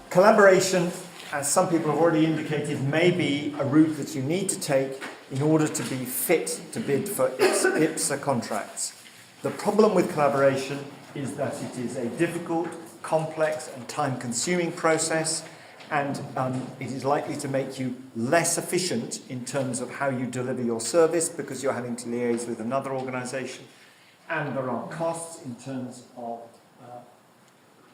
Collaboration, as some people have already indicated, may be a route that you need to take in order to be fit to bid for IPSA contracts. The problem with collaboration is that it is a difficult, complex and time-consuming process, and it is likely to make you less efficient in terms of how you deliver your service because you're having to liaise with another organisation, and there are costs in terms of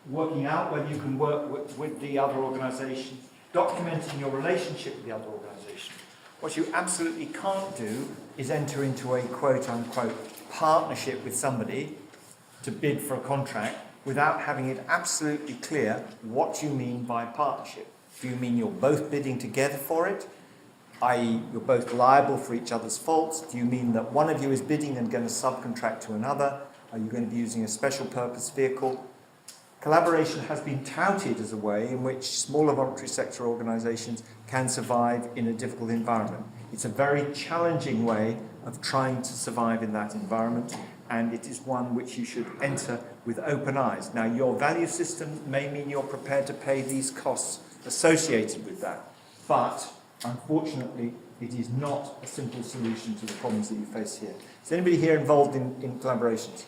working out whether you can work with the other organisation, documenting your relationship with the other organisation. What you absolutely can't do is enter into a quote-unquote partnership with somebody to bid for a contract without having it absolutely clear what you mean by partnership. Do you mean you're both bidding together for it, i.e. you're both liable for each other's faults? Do you mean that one of you is bidding and going to subcontract to another? Are you going to be using a special purpose vehicle? Collaboration has been touted as a way in which smaller voluntary sector organisations can survive in a difficult environment. It's a very challenging way of trying to survive in that environment, and it is one which you should enter with open eyes. Now, your value system may mean you're prepared to pay these costs associated with that, but unfortunately, it is not a simple solution to the problems that you face here. Is anybody here involved in collaborations?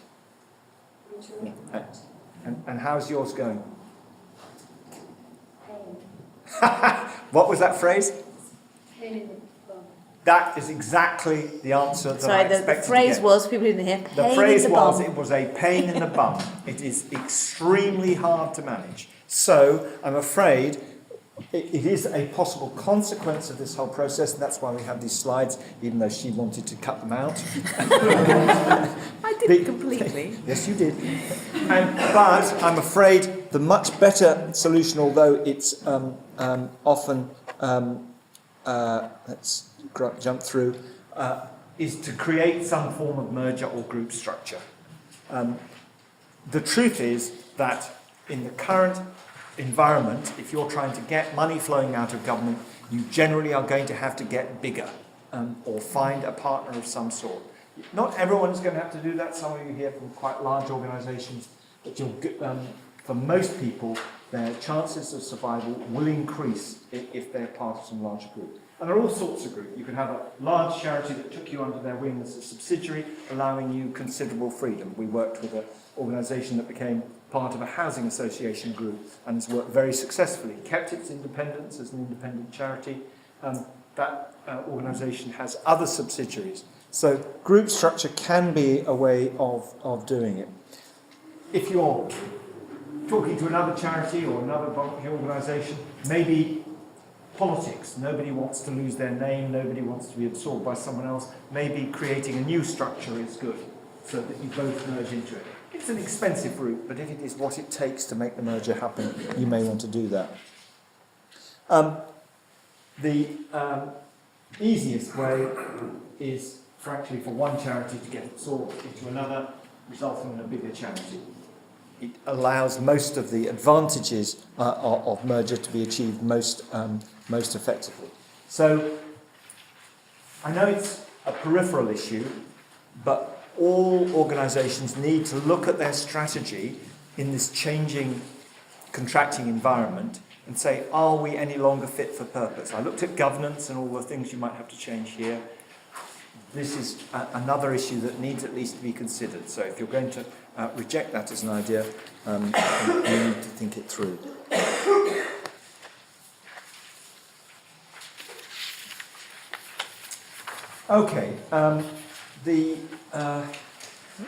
Yeah. And how's yours going? What was that phrase? Pain in the bum. That is exactly the answer that I expected to get. The phrase was, people didn't hear, pain the phrase in the was, bum. it was a pain in the bum. It is extremely hard to manage. So, I'm afraid it is a possible consequence of this whole process, and that's why we have these slides, even though she wanted to cut them out. I didn't completely. Yes, you did. But I'm afraid the much better solution, although it's often, let's jump through, is to create some form of merger or group structure. The truth is that in the current environment, if you're trying to get money flowing out of government, you generally are going to have to get bigger or find a partner of some sort. Not everyone's going to have to do that. Some of you here from quite large organisations, but for most people, their chances of survival will increase if they're part of some larger group. And there are all sorts of groups. You can have a large charity that took you under their wing as a subsidiary, allowing you considerable freedom. We worked with an organisation that became part of a housing association group and has worked very successfully, kept its independence as an independent charity. That organisation has other subsidiaries. So group structure can be a way of doing it. If you're talking to another charity or another voluntary organisation, maybe politics. Nobody wants to lose their name, nobody wants to be absorbed by someone else. Maybe creating a new structure is good, so that you both merge into it. It's an expensive route, but if it is what it takes to make the merger happen, you may want to do that. The easiest way is frankly for one charity to get absorbed into another, resulting in a bigger charity. It allows most of the advantages of merger to be achieved most effectively. So, I know it's a peripheral issue, but all organisations need to look at their strategy in this changing contracting environment and say, are we any longer fit for purpose? I looked at governance and all the things you might have to change here. This is another issue that needs at least to be considered. So if you're going to reject that as an idea, you need to think it through. Okay,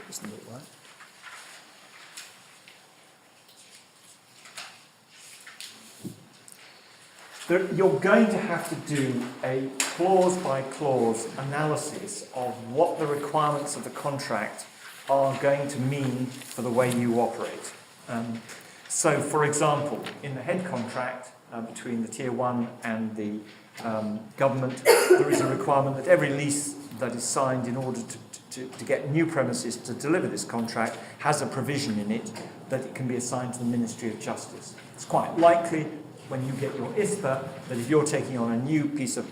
isn't it right? You're going to have to do a clause-by-clause analysis of what the requirements of the contract are going to mean for the way you operate. So, for example, in the head contract between the Tier 1 and the government, there is a requirement that every lease that is signed in order to get new premises to deliver this contract has a provision in it that it can be assigned to the Ministry of Justice. It's quite likely when you get your ISPA that if you're taking on a new piece of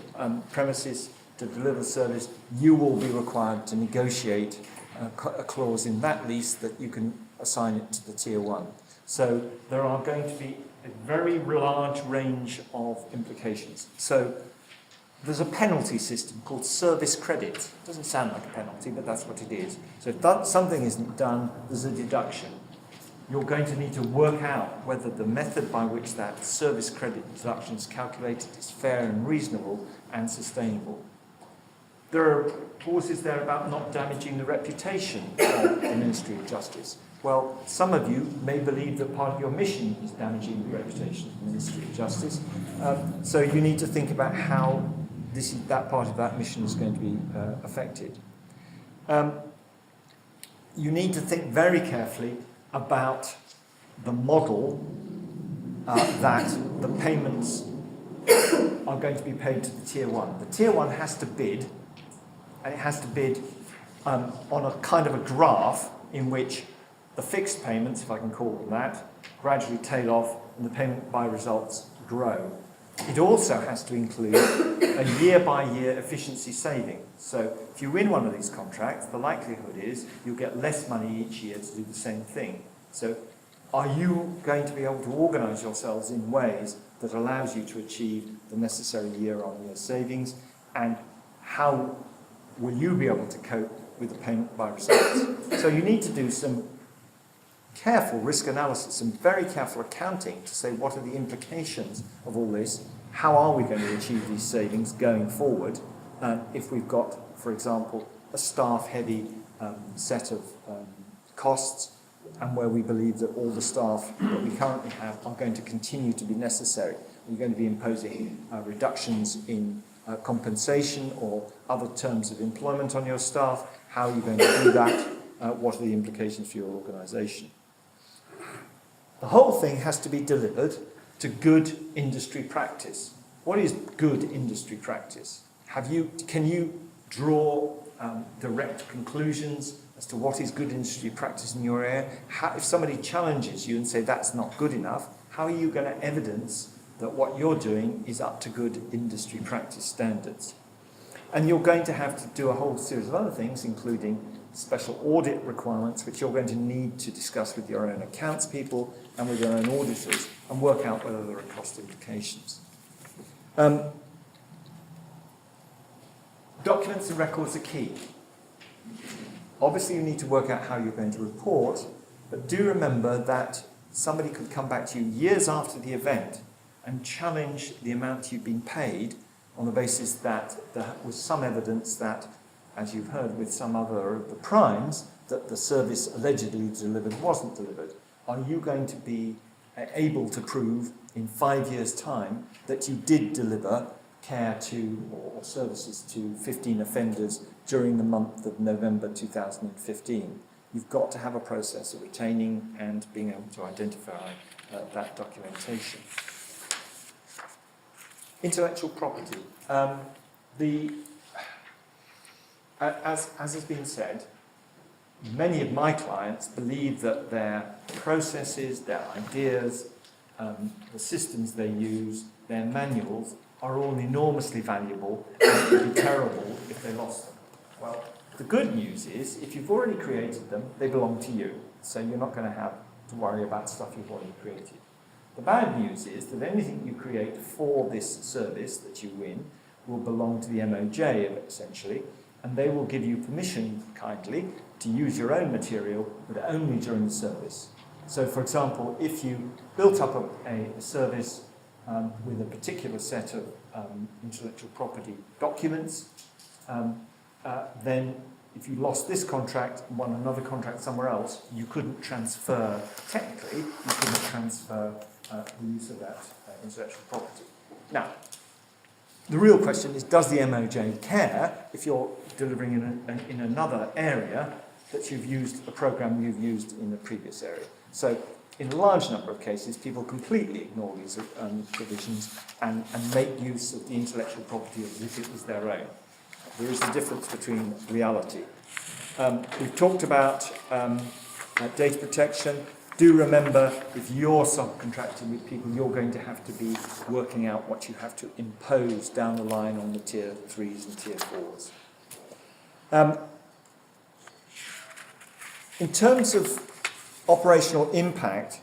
premises to deliver service, you will be required to negotiate a clause in that lease that you can assign it to the Tier 1. So there are going to be a very large range of implications. So there's a penalty system called service credit. It doesn't sound like a penalty, but that's what it is. So if something isn't done, there's a deduction. You're going to need to work out whether the method by which that service credit deduction is calculated is fair and reasonable and sustainable. There are clauses there about not damaging the reputation of the Ministry of Justice. Well, some of you may believe that part of your mission is damaging the reputation of the Ministry of Justice. So you need to think about how that part of that mission is going to be affected. You need to think very carefully about the model that the payments are going to be paid to the Tier 1. The Tier 1 has to bid, and it has to bid on a kind of a graph in which the fixed payments, if I can call them that, gradually tail off and the payment by results grow. It also has to include a year-by-year efficiency saving. So if you win one of these contracts, the likelihood is you'll get less money each year to do the same thing. So are you going to be able to organise yourselves in ways that allows you to achieve the necessary year-on-year savings? And how will you be able to cope with the payment by results? So you need to do some careful risk analysis and very careful accounting to say what are the implications of all this, how are we going to achieve these savings going forward if we've got, for example, a staff-heavy set of costs, and where we believe that all the staff that we currently have are going to continue to be necessary. We're going to be imposing reductions in compensation or other terms of employment on your staff. How are you going to do that? What are the implications for your organisation? The whole thing has to be delivered to good industry practice. What is good industry practice? Can you draw direct conclusions as to what is good industry practice in your area? If somebody challenges you and say that's not good enough, how are you going to evidence that what you're doing is up to good industry practice standards? And you're going to have to do a whole series of other things, including special audit requirements, which you're going to need to discuss with your own accounts people and with your own auditors and work out whether there are cost implications. Documents and records are key. Obviously, you need to work out how you're going to report, but do remember that somebody could come back to you years after the event and challenge the amount you've been paid on the basis that there was some evidence that, as you've heard with some other of the primes, that the service allegedly delivered wasn't delivered. Are you going to be able to prove in 5 years' time that you did deliver care to or services to 15 offenders during the month of November 2015? You've got to have a process of retaining and being able to identify that documentation. Intellectual property. As has been said, many of my clients believe that their processes, their ideas, the systems they use, their manuals are all enormously valuable and it would be terrible if they lost them. Well, the good news is, if you've already created them, they belong to you. So you're not going to have to worry about stuff you've already created. The bad news is that anything you create for this service that you win will belong to the MOJ, essentially, and they will give you permission, kindly, to use your own material, but only during the service. So, for example, if you built up a service with a particular set of intellectual property documents, then if you lost this contract and won another contract somewhere else, you couldn't transfer, technically, you couldn't transfer the use of that intellectual property. Now, the real question is, does the MOJ care if you're delivering in another area that you've used a program you've used in the previous area? So, in a large number of cases, people completely ignore these provisions and make use of the intellectual property as if it was their own. There is a difference between reality. We've talked about data protection. Do remember, if you're subcontracting with people, you're going to have to be working out what you have to impose down the line on the tier 3s and tier 4s. In terms of operational impact,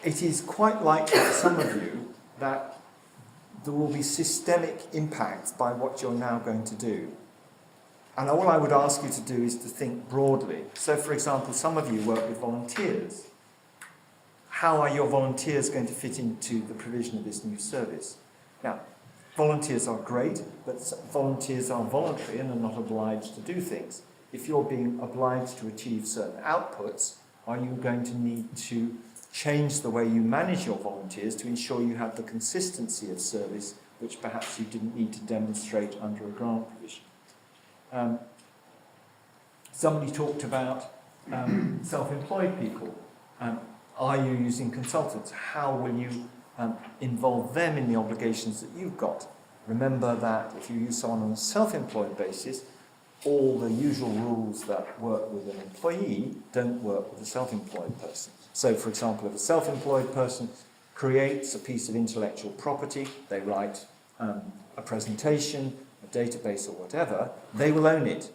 it is quite likely for some of you that there will be systemic impacts by what you're now going to do. And all I would ask you to do is to think broadly. So, for example, some of you work with volunteers. How are your volunteers going to fit into the provision of this new service? Now, volunteers are great, but volunteers are voluntary and are not obliged to do things. If you're being obliged to achieve certain outputs, are you going to need to change the way you manage your volunteers to ensure you have the consistency of service which perhaps you didn't need to demonstrate under a grant provision? Somebody talked about self-employed people. Are you using consultants? How will you involve them in the obligations that you've got? Remember that if you use someone on a self-employed basis, all the usual rules that work with an employee don't work with a self-employed person. So, for example, if a self-employed person creates a piece of intellectual property, they write a presentation, a database or whatever, they will own it.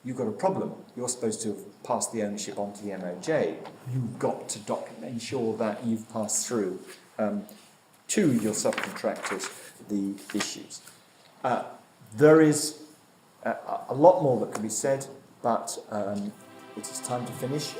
You've got a problem. You're supposed to have passed the ownership on to the MOJ. You've got to ensure that you've passed through to your subcontractors the issues. There is a lot more that can be said, but it is time to finish.